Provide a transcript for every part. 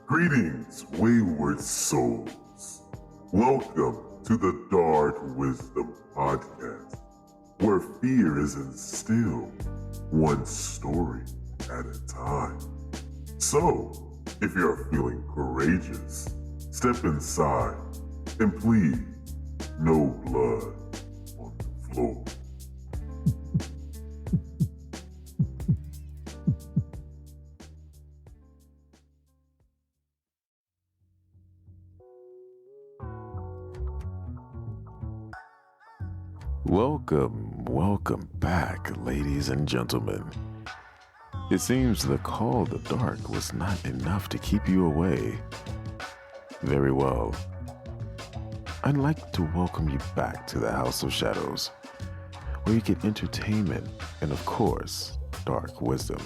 Greetings, wayward souls. Welcome to the Dark Wisdom Podcast, where fear is instilled one story at a time. So, if you're feeling courageous, step inside and please, no blood on the floor. Welcome back, ladies and gentlemen. It seems the call of the dark was not enough to keep you away. Very well. I'd like to welcome you back to the House of Shadows, where you get entertainment and, of course, dark wisdom.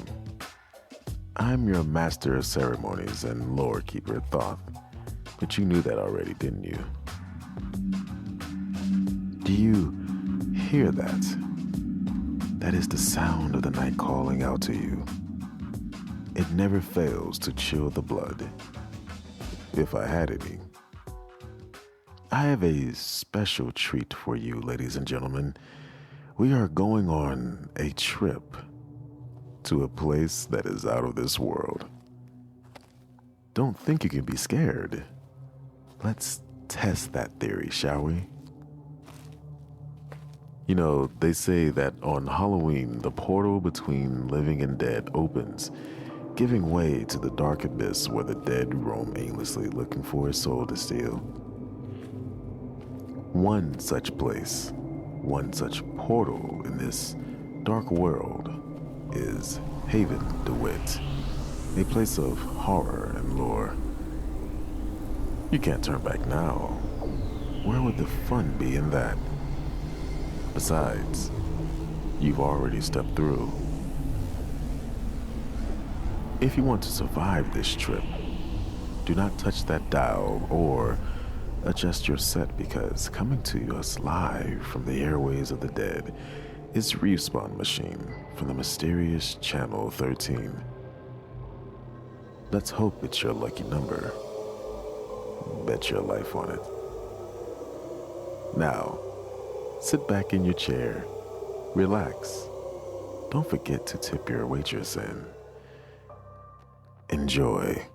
I'm your master of ceremonies and lore keeper Thoth, but you knew that already, didn't you? Do you hear that? That is the sound of the night calling out to you. It never fails to chill the blood, if I had any. I have a special treat for you, ladies and gentlemen. We are going on a trip to a place that is out of this world. Don't think you can be scared. Let's test that theory, shall we? You know, they say that on Halloween, the portal between living and dead opens, giving way to the dark abyss where the dead roam aimlessly looking for a soul to steal. One such place, one such portal in this dark world is Haven DeWitt, a place of horror and lore. You can't turn back now. Where would the fun be in that? Besides, you've already stepped through. If you want to survive this trip, do not touch that dial or adjust your set, because coming to us live from the airways of the dead is Respawn Machine from the mysterious Channel 13. Let's hope it's your lucky number. Bet your life on it. Now, sit back in your chair, relax. Don't forget to tip your waitress in. Enjoy.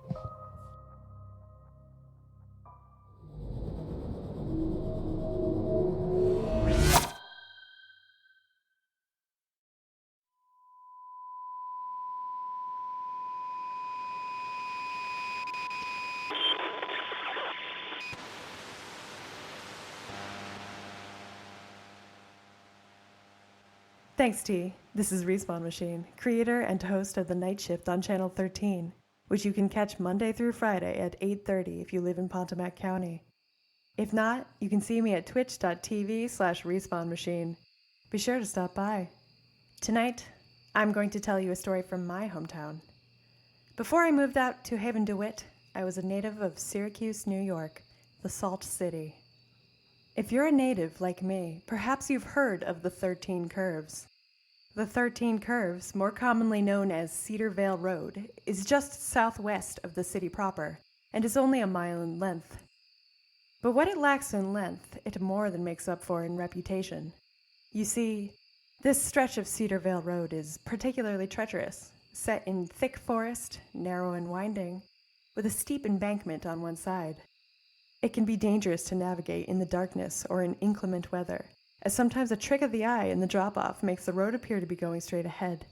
Thanks, T. This is Respawn Machine, creator and host of The Night Shift on Channel 13, which you can catch Monday through Friday at 8:30 if you live in Pontomac County. If not, you can see me at twitch.tv/respawnmachine. Be sure to stop by. Tonight, I'm going to tell you a story from my hometown. Before I moved out to Haven DeWitt, I was a native of Syracuse, New York, the Salt City. If you're a native like me, perhaps you've heard of the 13 Curves. The 13 Curves, more commonly known as Cedar Vale Road, is just southwest of the city proper and is only a mile in length. But what it lacks in length, it more than makes up for in reputation. You see, this stretch of Cedar Vale Road is particularly treacherous, set in thick forest, narrow and winding, with a steep embankment on one side. It can be dangerous to navigate in the darkness or in inclement weather, as sometimes a trick of the eye in the drop-off makes the road appear to be going straight ahead,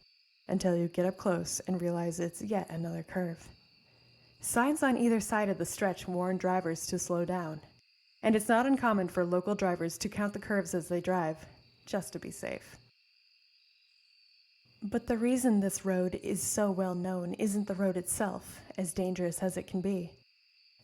until you get up close and realize it's yet another curve. Signs on either side of the stretch warn drivers to slow down, and it's not uncommon for local drivers to count the curves as they drive, just to be safe. But the reason this road is so well known isn't the road itself, as dangerous as it can be.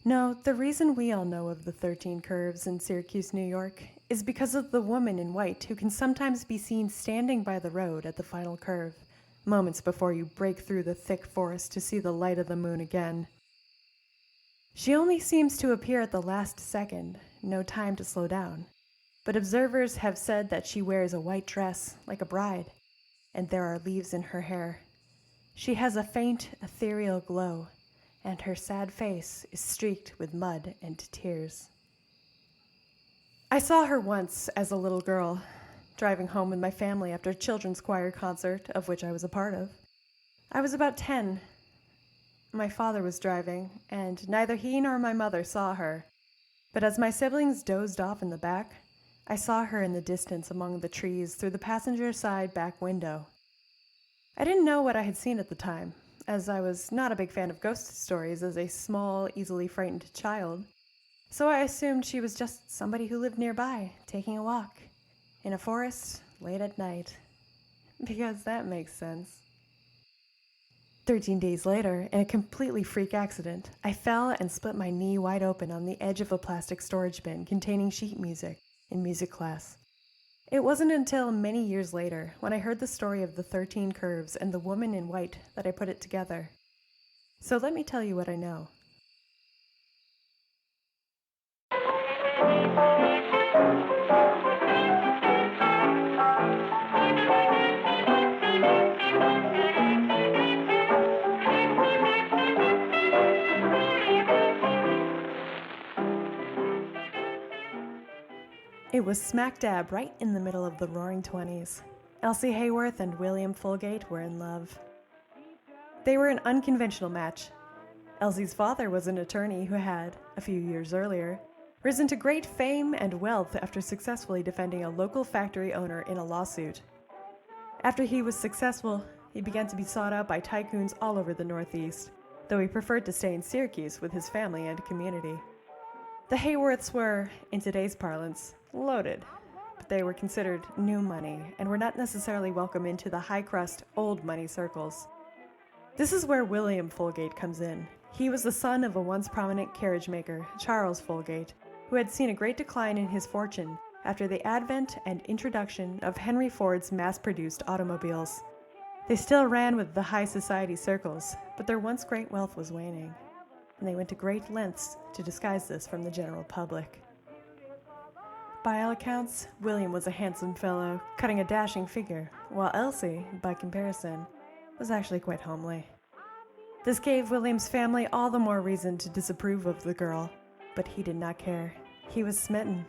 No, the reason we all know of the 13 Curves in Syracuse, New York, is because of the woman in white who can sometimes be seen standing by the road at the final curve, moments before you break through the thick forest to see the light of the moon again. She only seems to appear at the last second, no time to slow down, but observers have said that she wears a white dress like a bride, and there are leaves in her hair. She has a faint, ethereal glow, and her sad face is streaked with mud and tears. I saw her once as a little girl, driving home with my family after a children's choir concert, of which I was a part of. I was about 10. My father was driving, and neither he nor my mother saw her. But as my siblings dozed off in the back, I saw her in the distance among the trees through the passenger side back window. I didn't know what I had seen at the time, as I was not a big fan of ghost stories as a small, easily frightened child. So I assumed she was just somebody who lived nearby, taking a walk, in a forest, late at night. Because that makes sense. 13 days later, in a completely freak accident, I fell and split my knee wide open on the edge of a plastic storage bin containing sheet music in music class. It wasn't until many years later, when I heard the story of the 13 curves and the woman in white, that I put it together. So let me tell you what I know. It was smack dab right in the middle of the Roaring '20s. Elsie Hayworth and William Folgate were in love. They were an unconventional match. Elsie's father was an attorney who had, a few years earlier, risen to great fame and wealth after successfully defending a local factory owner in a lawsuit. After he was successful, he began to be sought out by tycoons all over the Northeast, though he preferred to stay in Syracuse with his family and community. The Hayworths were, in today's parlance, loaded, but they were considered new money and were not necessarily welcome into the high-crust, old money circles. This is where William Folgate comes in. He was the son of a once prominent carriage maker, Charles Folgate, who had seen a great decline in his fortune after the advent and introduction of Henry Ford's mass-produced automobiles. They still ran with the high society circles, but their once great wealth was waning, and they went to great lengths to disguise this from the general public. By all accounts, William was a handsome fellow, cutting a dashing figure, while Elsie, by comparison, was actually quite homely. This gave William's family all the more reason to disapprove of the girl, but he did not care. He was smitten.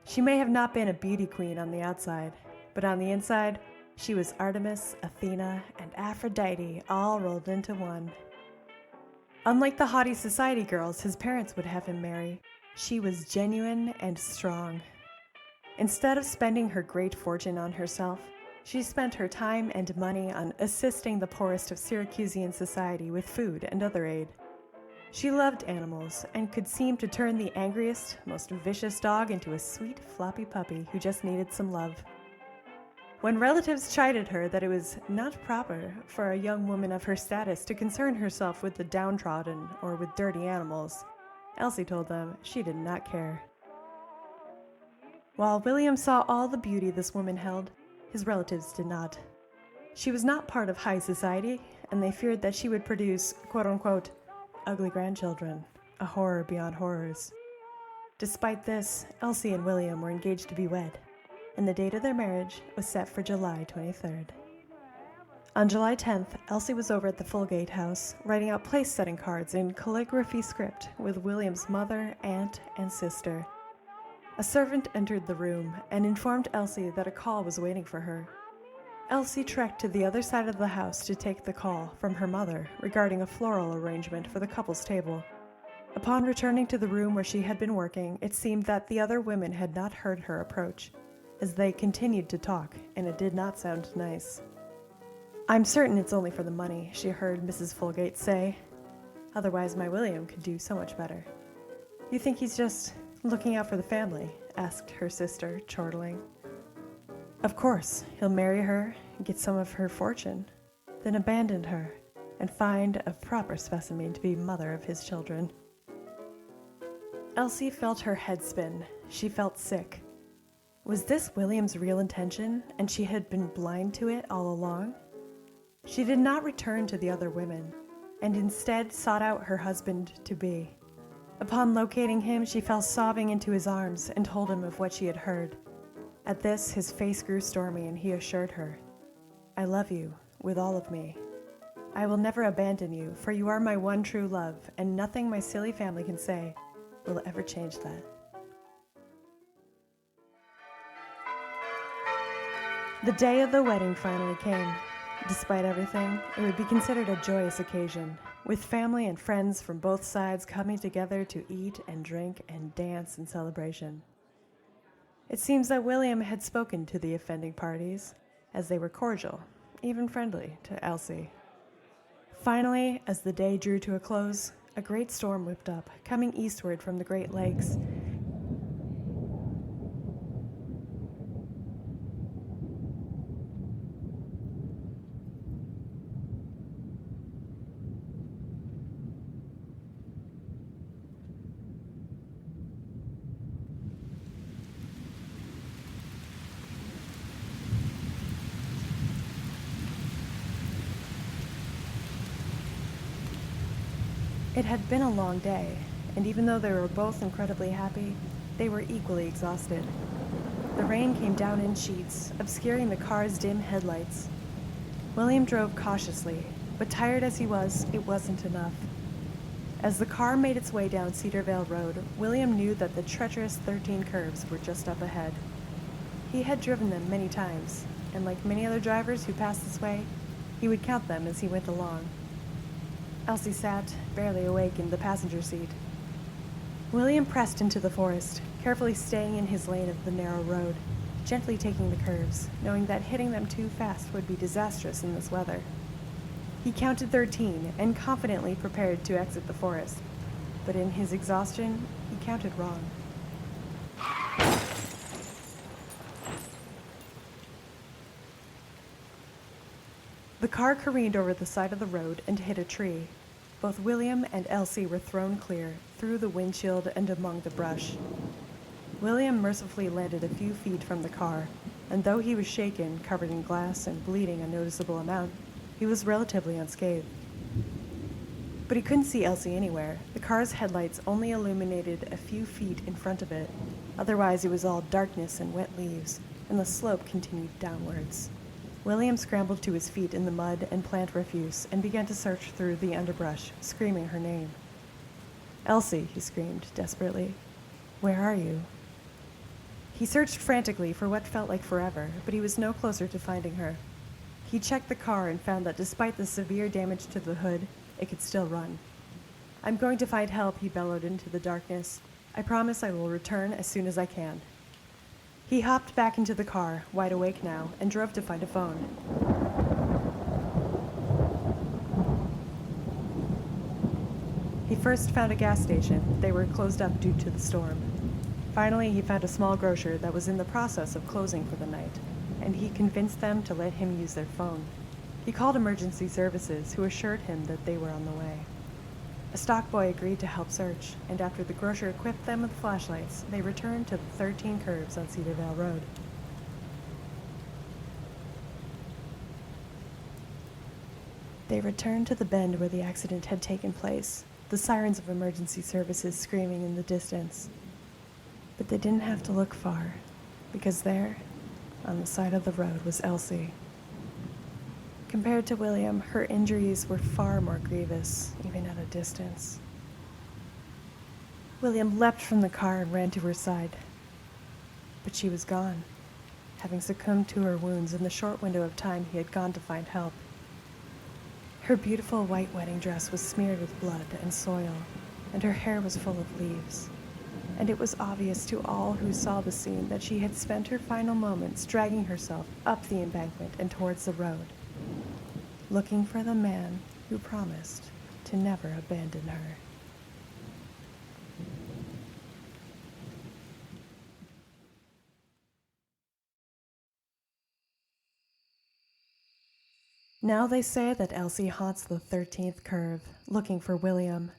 She may have not been a beauty queen on the outside, but on the inside, she was Artemis, Athena, and Aphrodite all rolled into one. Unlike the haughty society girls his parents would have him marry, she was genuine and strong. Instead of spending her great fortune on herself, she spent her time and money on assisting the poorest of Syracusean society with food and other aid. She loved animals and could seem to turn the angriest, most vicious dog into a sweet, floppy puppy who just needed some love. When relatives chided her that it was not proper for a young woman of her status to concern herself with the downtrodden or with dirty animals, Elsie told them she did not care. While William saw all the beauty this woman held, his relatives did not. She was not part of high society, and they feared that she would produce, quote-unquote, ugly grandchildren, a horror beyond horrors. Despite this, Elsie and William were engaged to be wed, and the date of their marriage was set for July 23rd. On July 10th, Elsie was over at the Folgate house, writing out place-setting cards in calligraphy script with William's mother, aunt, and sister. A servant entered the room and informed Elsie that a call was waiting for her. Elsie trekked to the other side of the house to take the call from her mother regarding a floral arrangement for the couple's table. Upon returning to the room where she had been working, it seemed that the other women had not heard her approach, as they continued to talk, and it did not sound nice. "I'm certain it's only for the money," she heard Mrs. Folgate say. "Otherwise my William could do so much better." "You think he's just looking out for the family?" asked her sister, chortling. "Of course, he'll marry her, get some of her fortune, then abandon her, and find a proper specimen to be mother of his children." Elsie felt her head spin. She felt sick. Was this William's real intention, and she had been blind to it all along? She did not return to the other women, and instead sought out her husband-to-be. Upon locating him, she fell sobbing into his arms and told him of what she had heard. At this, his face grew stormy, and he assured her, "I love you with all of me." I will never abandon you, for you are my one true love, and nothing my silly family can say will ever change that. The day of the wedding finally came. Despite everything, it would be considered a joyous occasion, with family and friends from both sides coming together to eat and drink and dance in celebration. It seems that William had spoken to the offending parties, as they were cordial, even friendly, to Elsie. Finally, as the day drew to a close, a great storm whipped up, coming eastward from the Great Lakes. It had been a long day, and even though they were both incredibly happy, they were equally exhausted. The rain came down in sheets, obscuring the car's dim headlights. William drove cautiously, but tired as he was, it wasn't enough. As the car made its way down Cedarvale Road, William knew that the treacherous 13 curves were just up ahead. He had driven them many times, and like many other drivers who passed this way, he would count them as he went along. Elsie sat, barely awake, in the passenger seat. William pressed into the forest, carefully staying in his lane of the narrow road, gently taking the curves, knowing that hitting them too fast would be disastrous in this weather. He counted 13 and confidently prepared to exit the forest, but in his exhaustion, he counted wrong. The car careened over the side of the road and hit a tree. Both William and Elsie were thrown clear, through the windshield and among the brush. William mercifully landed a few feet from the car, and though he was shaken, covered in glass, and bleeding a noticeable amount, he was relatively unscathed. But he couldn't see Elsie anywhere. The car's headlights only illuminated a few feet in front of it. Otherwise, it was all darkness and wet leaves, and the slope continued downwards. William scrambled to his feet in the mud and plant refuse and began to search through the underbrush, screaming her name. "Elsie," he screamed desperately. "Where are you?" He searched frantically for what felt like forever, but he was no closer to finding her. He checked the car and found that despite the severe damage to the hood, it could still run. "I'm going to find help," he bellowed into the darkness. "I promise I will return as soon as I can." He hopped back into the car, wide awake now, and drove to find a phone. He first found a gas station. They were closed up due to the storm. Finally, he found a small grocer that was in the process of closing for the night, and he convinced them to let him use their phone. He called emergency services, who assured him that they were on the way. A stock boy agreed to help search, and after the grocer equipped them with flashlights, they returned to the 13 curves on Cedarvale Road. They returned to the bend where the accident had taken place, the sirens of emergency services screaming in the distance. But they didn't have to look far, because there, on the side of the road, was Elsie. Compared to William, her injuries were far more grievous, even at a distance. William leapt from the car and ran to her side. But she was gone, having succumbed to her wounds in the short window of time he had gone to find help. Her beautiful white wedding dress was smeared with blood and soil, and her hair was full of leaves. And it was obvious to all who saw the scene that she had spent her final moments dragging herself up the embankment and towards the road, looking for the man who promised to never abandon her. Now they say that Elsie haunts the 13th curve, looking for William.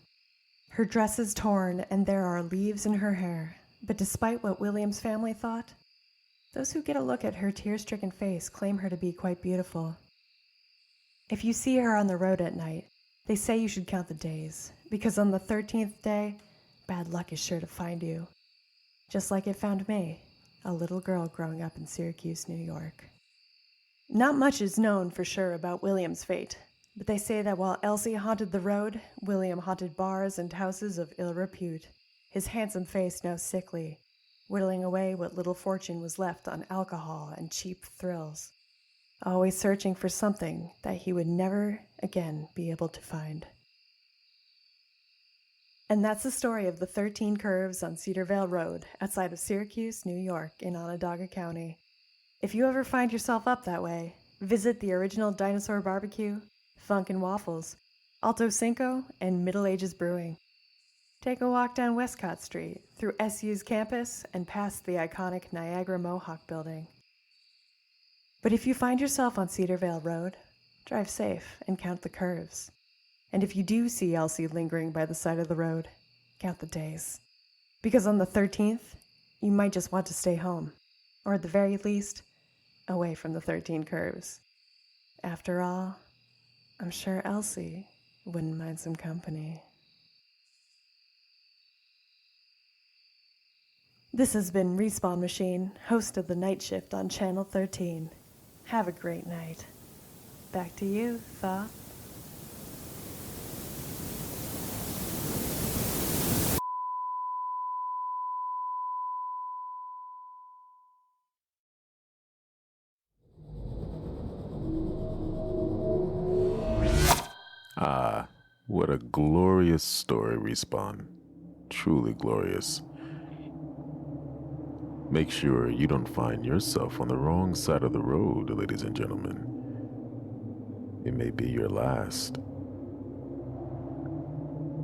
Her dress is torn and there are leaves in her hair, but despite what William's family thought, those who get a look at her tear-stricken face claim her to be quite beautiful. If you see her on the road at night, they say you should count the days, because on the 13th day, bad luck is sure to find you. Just like it found me, a little girl growing up in Syracuse, New York. Not much is known for sure about William's fate. But they say that while Elsie haunted the road, William haunted bars and houses of ill repute, his handsome face now sickly, whittling away what little fortune was left on alcohol and cheap thrills, always searching for something that he would never again be able to find. And that's the story of the 13 Curves on Cedarvale Road, outside of Syracuse, New York, in Onondaga County. If you ever find yourself up that way, visit the original Dinosaur Barbecue, Funk and Waffles, Alto Cinco, and Middle Ages Brewing. Take a walk down Westcott Street, through SU's campus, and past the iconic Niagara Mohawk building. But if you find yourself on Cedarvale Road, drive safe and count the curves. And if you do see Elsie lingering by the side of the road, count the days. Because on the 13th, you might just want to stay home, or at the very least, away from the 13 curves. After all, I'm sure Elsie wouldn't mind some company. This has been Respawn Machine, host of the Night Shift on Channel 13. Have a great night. Back to you, Thaw. Ah, what a glorious story, Respawn. Truly glorious. Make sure you don't find yourself on the wrong side of the road, ladies and gentlemen. It may be your last.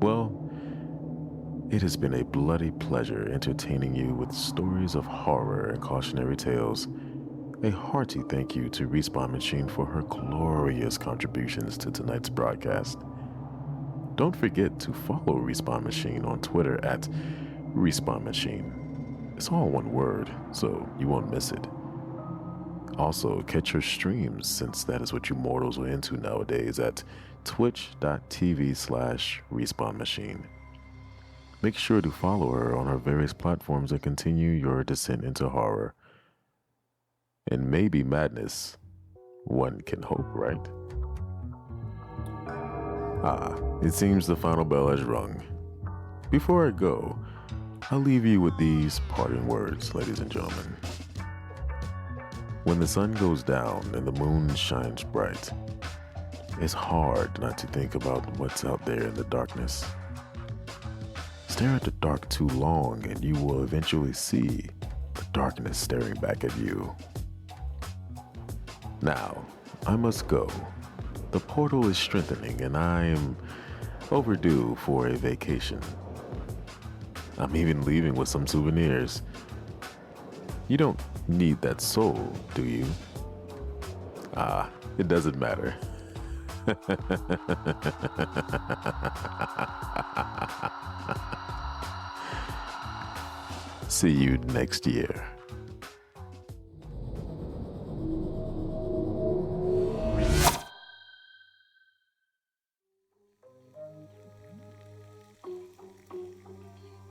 Well, it has been a bloody pleasure entertaining you with stories of horror and cautionary tales. A hearty thank you to Respawn Machine for her glorious contributions to tonight's broadcast. Don't forget to follow Respawn Machine on Twitter at Respawn Machine. It's all one word, so you won't miss it. Also, catch her streams, since that is what you mortals are into nowadays, at twitch.tv/respawnmachine. Make sure to follow her on her various platforms and continue your descent into horror. And maybe madness. One can hope, right? It seems the final bell has rung. Before I go, I'll leave you with these parting words, ladies and gentlemen. When the sun goes down and the moon shines bright, it's hard not to think about what's out there in the darkness. Stare at the dark too long and you will eventually see the darkness staring back at you. Now, I must go. The portal is strengthening and I am overdue for a vacation. I'm even leaving with some souvenirs. You don't need that soul, do you? It doesn't matter. See you next year.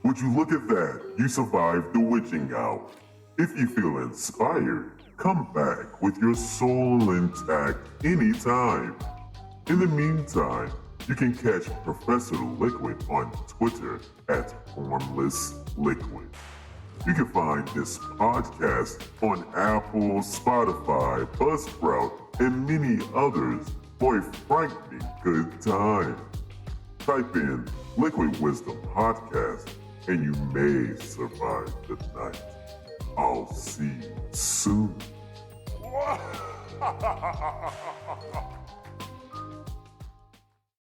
Would you look at that? You survived the witching hour. If you feel inspired, come back with your soul intact anytime. In the meantime, you can catch Professor Liquid on Twitter at FormlessLiquid. You can find this podcast on Apple, Spotify, Buzzsprout, and many others for a frightening good time. Type in Liquid Wisdom Podcast and you may survive the night. I'll see you soon.